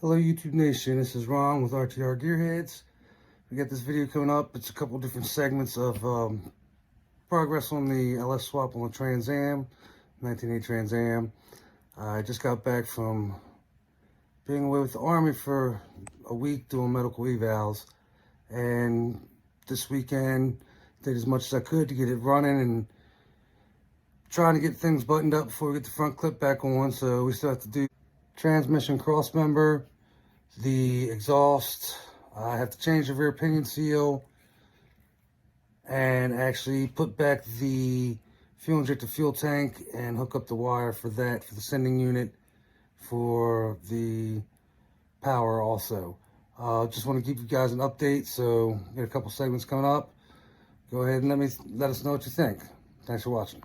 Hello YouTube Nation, this is Ron with RTR Gearheads. We got this video coming up. It's a couple different segments of progress on the LS swap on the Trans Am, 1980 Trans Am. I just got back from being away with the Army for a week doing medical evals, and this weekend did as much as I could to get it running and trying to get things buttoned up before we get the front clip back on. So we still have to do transmission cross member, the exhaust. I have to change the rear pinion seal and actually put back the fuel injector fuel tank and hook up the wire for that, for the sending unit, for the power also. Just want to give you guys an update. So got a couple segments coming up. Go ahead and let us know what you think. Thanks for watching.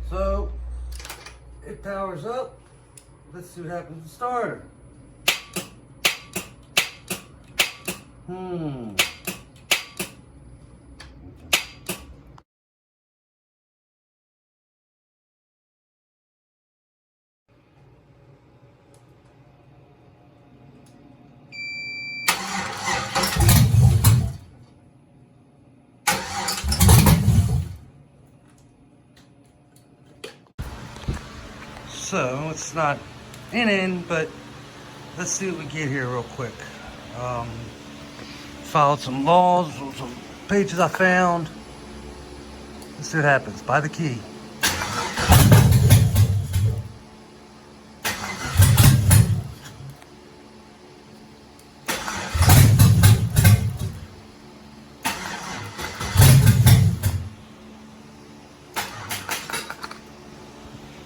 So it powers up. Let's see what happens with the starter. So it's not in, but let's see what we get here real quick. Followed some laws, some pages I found. Let's see what happens. Buy the key.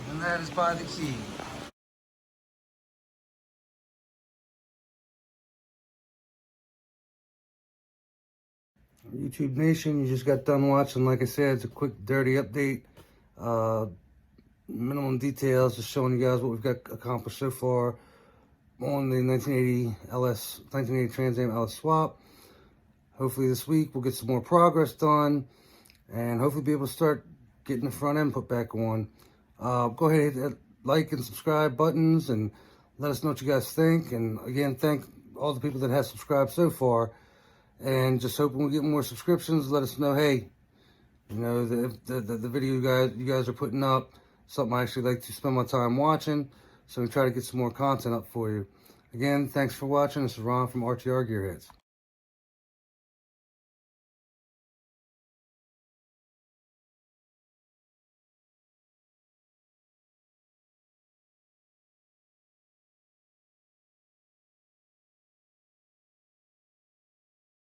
And that is by the key. YouTube Nation, you just got done watching. Like I said, it's a quick, dirty update. Minimum details, just showing you guys what we've got accomplished so far on the 1980 Trans Am LS swap. Hopefully this week we'll get some more progress done and hopefully be able to start getting the front end put back on. Go ahead, hit that like and subscribe buttons and let us know what you guys think. And again, thank all the people that have subscribed so far. And just hoping we get more subscriptions. Let us know, hey, you know, the video you guys are putting up, something I actually like to spend my time watching. So we try to get some more content up for you. Again, thanks for watching. This is Ron from RTR Gearheads.